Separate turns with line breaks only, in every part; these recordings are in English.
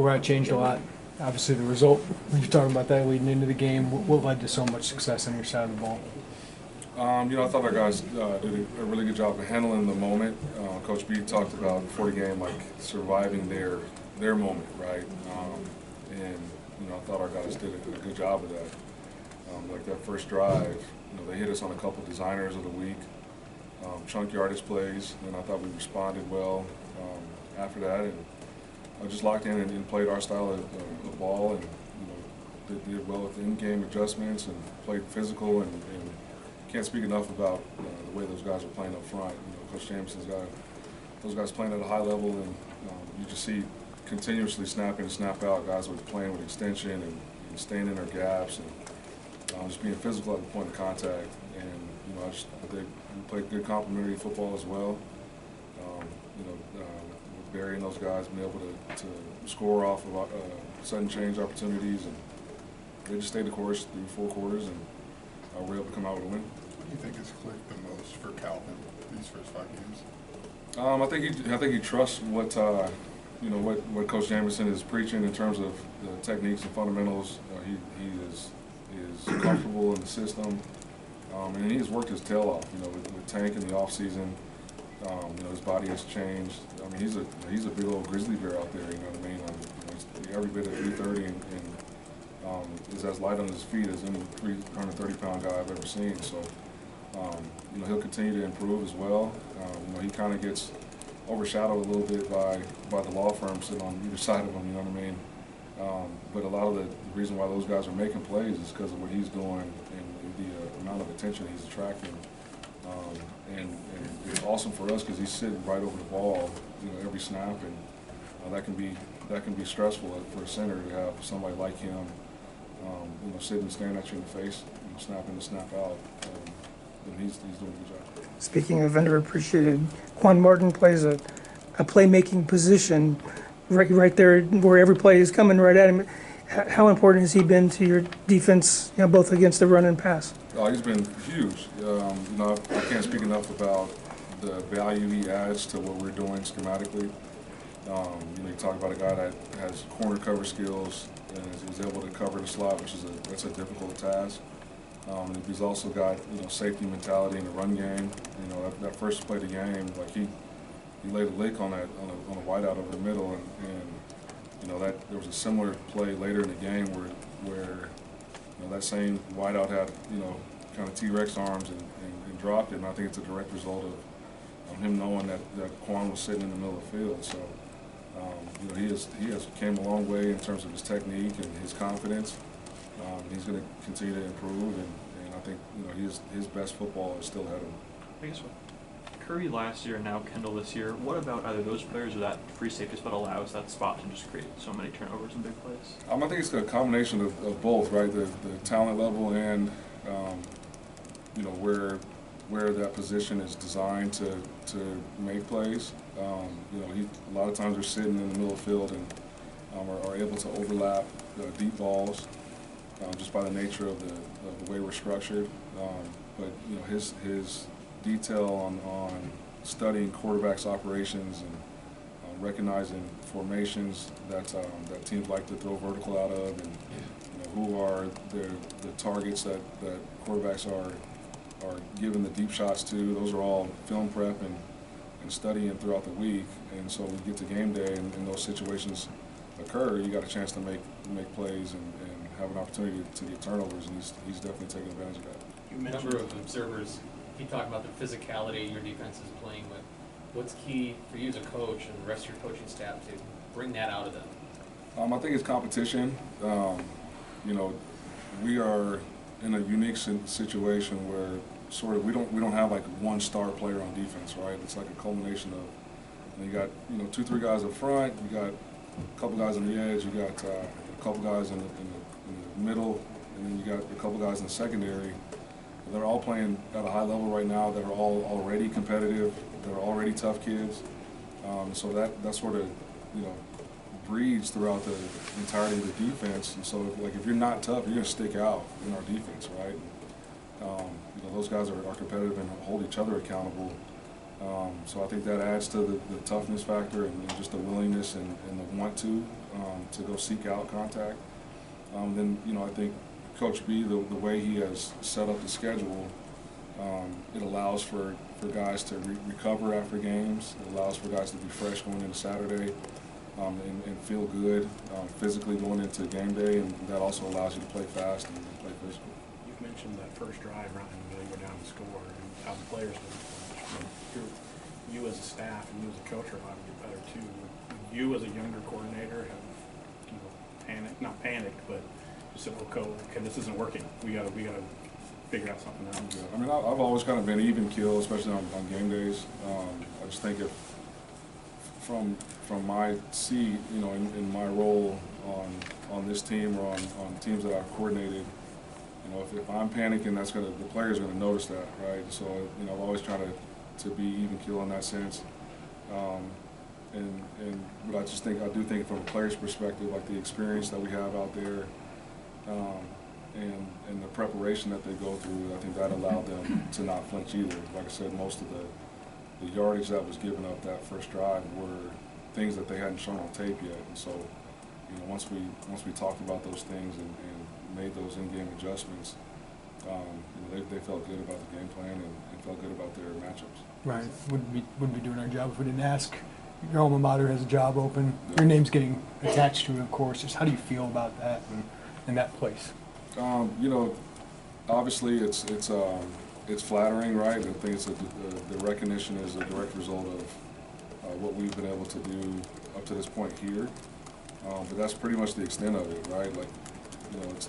where it changed a lot. Obviously, the result, when you're talking about that leading into the game, what led to so much success on your side of the ball?
I thought our guys did a really good job of handling the moment. Coach B talked about before the game, like surviving their moment, right? And I thought our guys did a good job of that. Like that first drive, they hit us on a couple designers of the week, chunk yardage plays, and I thought we responded well after that, and just locked in and played our style of ball, and did well with in-game adjustments and played physical, and can't speak enough about the way those guys are playing up front. Coach Jameson's got those guys playing at a high level, and you just see continuously snap in and snap out guys with playing with extension and staying in their gaps and just being physical at the point of contact. And I think we played good complementary football as well. With Barry and those guys being able to score off of sudden change opportunities, and they just stayed the course through 4 quarters, and we're able to come out with a win.
What do you think has clicked the most for Calvin these first 5 games?
I think he trusts what Coach Jameson is preaching in terms of the techniques and fundamentals. He is comfortable in the system, and he has worked his tail off. With Tank in the off season, his body has changed. I mean, he's a big old grizzly bear out there. You know what I mean? He's every bit of 330 and is as light on his feet as any 330-pound guy I've ever seen. So, he'll continue to improve as well. He kind of gets overshadowed a little bit by the law firm sitting on either side of him. You know what I mean? But a lot of the reason why those guys are making plays is because of what he's doing and the amount of attention he's attracting. And it's awesome for us because he's sitting right over the ball, every snap, and that can be stressful for a center to have somebody like him, sitting and staring at you in the face, snap in and snap out. And he's doing a good job.
Speaking of underappreciated, Quan Martin plays a playmaking position right there where every play is coming right at him. How important has he been to your defense, both against the run and pass?
Oh, he's been huge. I can't speak enough about the value he adds to what we're doing schematically. You talk about a guy that has corner cover skills and is able to cover the slot, which is that's a difficult task. He's also got safety mentality in the run game. That first play of the game, like he laid a lick on a wideout over the middle, and that there was a similar play later in the game where that same wideout had kind of T-Rex arms and dropped it, and I think it's a direct result of him knowing that Quan was sitting in the middle of the field. So he has came a long way in terms of his technique and his confidence. He's going to continue to improve, and I think his best football is still ahead of him.
I guess Curry last year and now Kendall this year, what about either those players or that free safety spot allows that spot to just create so many turnovers and big plays?
I think it's a combination of both, right? The talent level and where that position is designed to make plays. A lot of times they're sitting in the middle of the field and are able to overlap deep balls just by the nature of the way we're structured. But his detail on studying quarterbacks' operations and recognizing formations that teams like to throw vertical out of, and who are the targets that quarterbacks are giving the deep shots to. Those are all film prep and studying throughout the week. And so when you get to game day and those situations occur, you got a chance to make plays and have an opportunity to get turnovers, and he's definitely taking advantage of that.
You mentioned a number of observers. You talk about the physicality your defense is playing with. What's key for you as a coach and the rest of your coaching staff to bring that out of them?
I think it's competition. We are in a unique situation where we don't have like one star player on defense, right? It's like a culmination of you got 2-3 guys up front, you got a couple guys on the edge, you got a couple guys in the middle, and then you got a couple guys in the secondary. They're all playing at a high level right now. They're all already competitive. They're already tough kids. So that sort of breeds throughout the entirety of the defense. And so if you're not tough, you're going to stick out in our defense, right? Those guys are competitive and hold each other accountable. So I think that adds to the toughness factor and just the willingness and the want to go seek out contact. Then, I think Coach B, the way he has set up the schedule, it allows for guys to recover after games. It allows for guys to be fresh going into Saturday and feel good physically going into game day, and that also allows you to play fast and play physical.
You've mentioned that first drive, Ryan, when they go down to score, and how the players do. You as a staff and you as a coach are allowed to get better too. Would you as a younger coordinator have, panicked, not panicked, but just said, okay, this isn't working. We gotta figure out something else.
Yeah, I mean, I've always kind of been even keel, especially on game days. I just think if from my seat, in my role on this team or on teams that I've coordinated, if I'm panicking, the players are gonna notice that, right? So I've always tried to be even keel in that sense. But I do think from a player's perspective, like the experience that we have out there, and the preparation that they go through, I think that allowed them to not flinch either. Like I said, most of the yardage that was given up that first drive were things that they hadn't shown on tape yet. And so, once we talked about those things and made those in-game adjustments, they felt good about the game plan and felt good about their matchups.
Right. Wouldn't be doing our job if we didn't ask. Your alma mater has a job open. Your name's getting attached to it, of course. Just how do you feel about that and that place?
Obviously it's flattering, right? I think the recognition is a direct result of what we've been able to do up to this point here. But that's pretty much the extent of it, right? Like,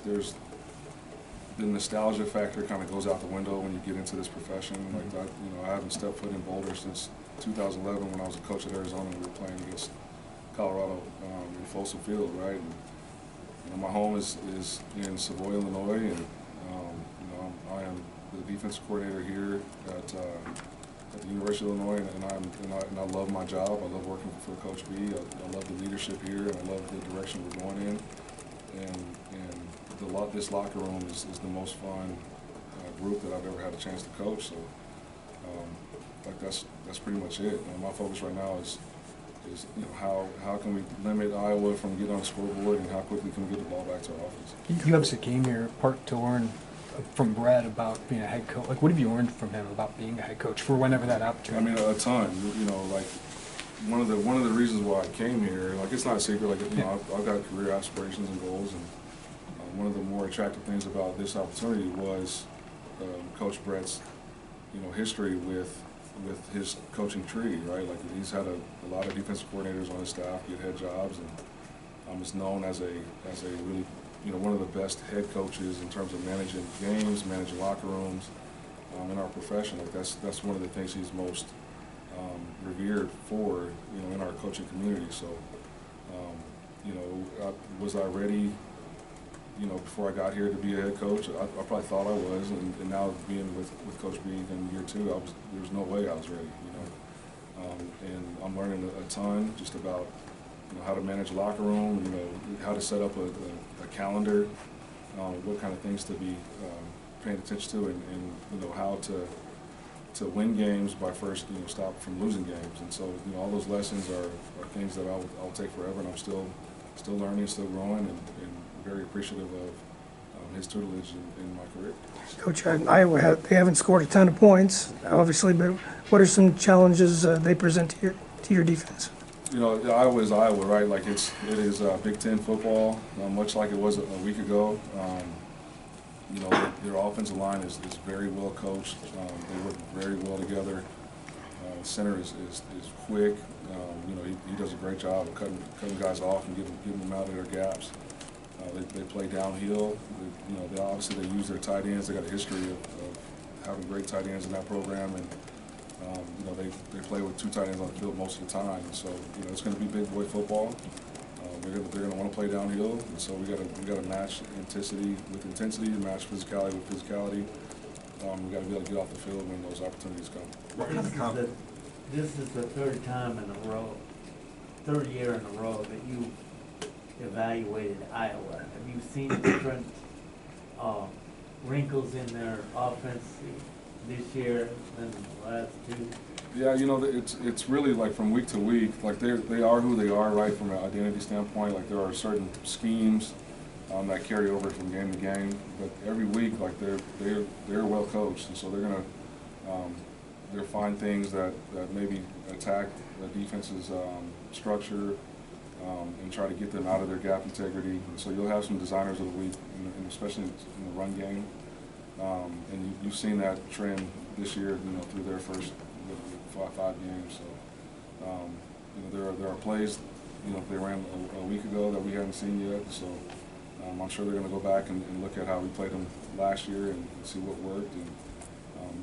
there's the nostalgia factor kind of goes out the window when you get into this profession. Like that, I haven't stepped foot in Boulder since 2011 when I was a coach at Arizona and we were playing against Colorado in Folsom Field, right? And, my home is in Savoy, Illinois, and I am the defensive coordinator here at the University of Illinois, and I love my job. I love working for Coach B. I love the leadership here, and I love the direction we're going in. And this locker room is the most fun group that I've ever had a chance to coach. So, that's pretty much it. My focus right now is how can we limit Iowa from getting on the scoreboard, and how quickly can we get the ball back to our offense. You
obviously came here part to learn from Brad about being a head coach. Like, what have you learned from him about being a head coach for whenever that opportunity?
I mean, a ton. Like one of the reasons why I came here, like it's not a secret. Like I've got career aspirations and goals, and one of the more attractive things about this opportunity was Coach Brett's history with his coaching tree, right? Like he's had a lot of defensive coordinators on his staff get head jobs, and is known as a really one of the best head coaches in terms of managing games, managing locker rooms in our profession. Like that's one of the things he's most revered for in our coaching community. So was I ready before I got here to be a head coach? I probably thought I was, and now being with Coach B in year two, there was no way I was ready, and I'm learning a ton just about how to manage a locker room, how to set up a calendar, what kind of things to be paying attention to, and how to win games by first stop from losing games. And so all those lessons are things that I'll take forever, and I'm still learning, still growing, and very appreciative of his tutelage in my career.
Coach, Iowa, they haven't scored a ton of points, obviously, but what are some challenges they present to your defense?
Iowa is Iowa, right? Like it is Big Ten football, much like it was a week ago. Their offensive line is very well coached. They work very well together. Center is quick. He does a great job of cutting guys off and getting them out of their gaps. They play downhill. Obviously they use their tight ends. They got a history of having great tight ends in that program, and they play with two tight ends on the field most of the time. And so it's going to be big boy football. They're going to want to play downhill, and so we got to match intensity with intensity, and match physicality with physicality. We got to be able to get off the field when those opportunities come.
This is the third time in a row, third year in a row that you evaluated Iowa. Have you seen different wrinkles in their offense this year than the last two?
Yeah, you know, it's really like from week to week, like they are who they are, right, from an identity standpoint. Like there are certain schemes that carry over from game to game, but every week, like they're well coached, and so they'll find things that maybe attack the defense's structure and try to get them out of their gap integrity. And so you'll have some designers of the week, and especially in the run game, and you've seen that trend this year, you know, through their first five games. So, you know, there are plays, you know, they ran a week ago that we haven't seen yet. So, I'm sure they're going to go back and look at how we played them last year and see what worked. And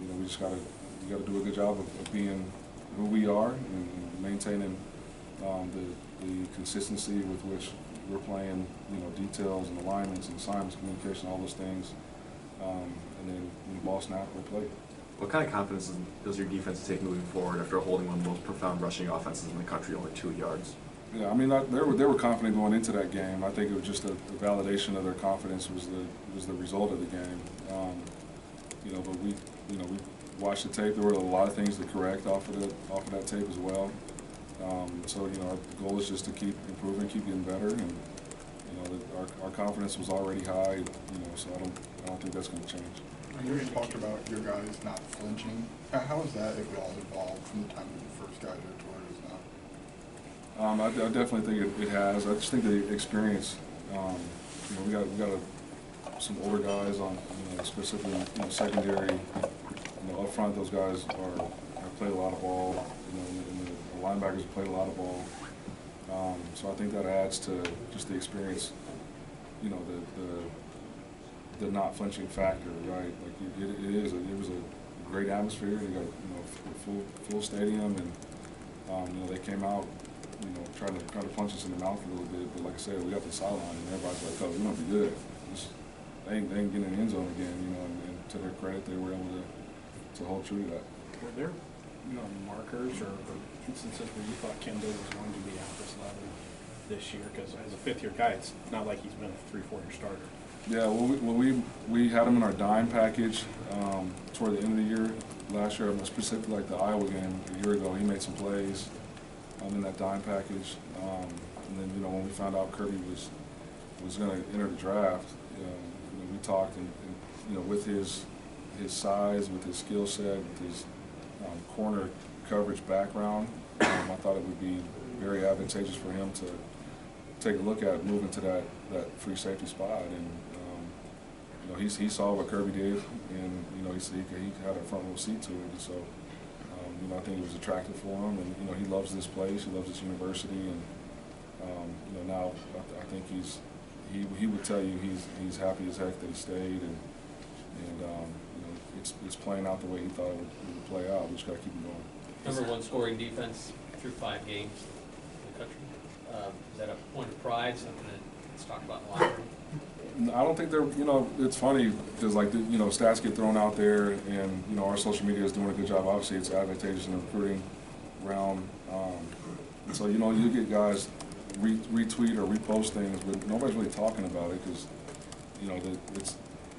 you know, we just got to do a good job of being who we are and maintaining the consistency with which we're playing. You know, details and alignments and assignments, communication, all those things. And then when the ball snap, we play.
What kind of confidence does your defense take moving forward after holding one of the most profound rushing offenses in the country only 2 yards?
Yeah, I mean, they were confident going into that game. I think it was just a validation of their confidence was the result of the game. You know, but we watched the tape. There were a lot of things to correct off of that tape as well. So you know, our goal is just to keep improving, keep getting better, and you know, our confidence was already high. You know, so I don't think that's going to change.
You talked about your guys not flinching. How has that evolved from the time that you first got here to where it is now?
I definitely think it has. I just think the experience. You know, we got some older guys on, you know, specifically, you know, secondary. You know, up front, those guys have played a lot of ball. You know, and the linebackers have played a lot of ball. So I think that adds to just the experience. You know, the not flinching factor, right? Like it was a great atmosphere. You got, you know, full stadium, and you know, they came out, you know, trying to punch us in the mouth a little bit. But like I said, we got the sideline, and everybody's like, "Oh, we're gonna be good." They ain't getting in the end zone again, you know. And to their credit, they were able to hold true to that.
Were there, you know, markers or instances where you thought Kendall was going to be at this level this year? Because as a fifth-year guy, it's not like he's been a 3-4 year starter.
Yeah, well, we had him in our dime package toward the end of the year last year, specifically like the Iowa game a year ago. He made some plays in that dime package, and then, you know, when we found out Kirby was going to enter the draft, you know, we talked, and you know, with his size, with his skill set, with his corner coverage background, I thought it would be very advantageous for him to take a look at moving to that free safety spot. And you know, he saw what Kirby did, and you know, he had a front row seat to it. And so you know, I think it was attractive for him, and you know, he loves this place, he loves this university, and you know, now I think he would tell you he's happy as heck that he stayed, and you know, it's playing out the way he thought it would play out. We just got to keep it going.
Number one scoring defense through 5 games in the country. Is that a point of pride, something that's talked about in the locker room?
I don't think they're, you know, it's funny because, like, you know, stats get thrown out there, and, you know, our social media is doing a good job. Obviously, it's advantageous in the recruiting realm. And so, you know, you get guys retweet or repost things, but nobody's really talking about it because, you know,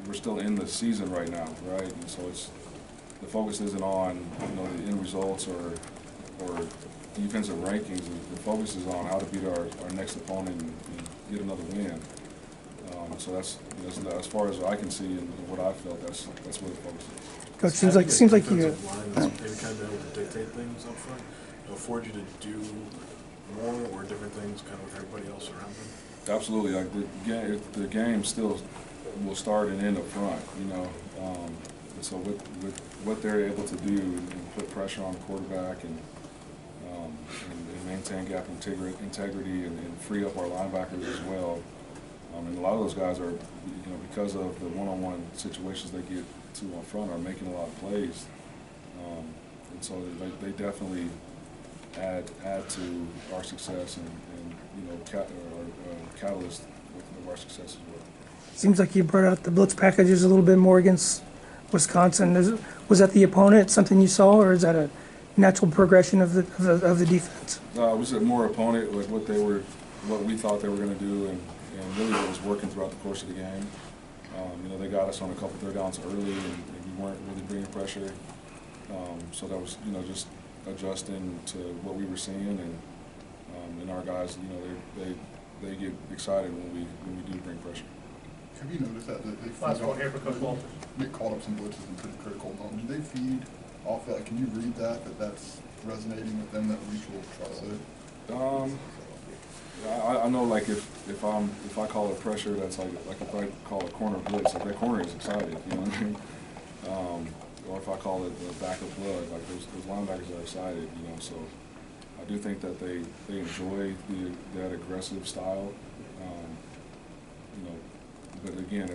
we're still in the season right now, right? And so the focus isn't on, you know, the end results or defensive rankings. The focus is on how to beat our next opponent and get another win. So that's, you know, as far as I can see and what I felt, that's where the focus is.
Coach, seems like you.
Line that's maybe kind of able to dictate things up front, it'll afford you to do more or different things kind of with everybody else around them.
Absolutely, like the game still will start and end up front, you know. And so with what they're able to do and put pressure on the quarterback and maintain gap integrity and free up our linebackers as well. And a lot of those guys are, you know, because of the one-on-one situations they get to on front, are making a lot of plays. And so they definitely add to our success and you know, catalyst of our success as well.
Seems like you brought out the blitz packages a little bit more against Wisconsin. Was that the opponent, something you saw, or is that a natural progression of the defense?
It was a more opponent, like what we thought they were going to do, and really what was working throughout the course of the game. You know, they got us on a couple third downs early, and we weren't really bringing pressure. So that was, you know, just adjusting to what we were seeing, and our guys, you know, they get excited when we do bring pressure.
Have you noticed that they feed
Last one
off-
here for Coach Walters.
They called up some blitzes in pretty critical moments. Do they feed off that? Can you read that's resonating with them, that mutual trust there?
I know, like, if I call it pressure, that's like if I call a corner blitz, like that corner is excited, you know what I mean? Or if I call it the back of blood, like those linebackers are excited, you know. So I do think that they enjoy that aggressive style, you know. But again,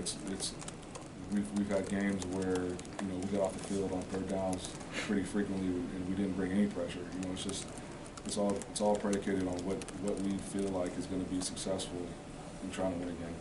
we've had games where, you know, we got off the field on third downs pretty frequently and we didn't bring any pressure. You know, it's just it's all predicated on what we feel like is going to be successful in trying to win a game.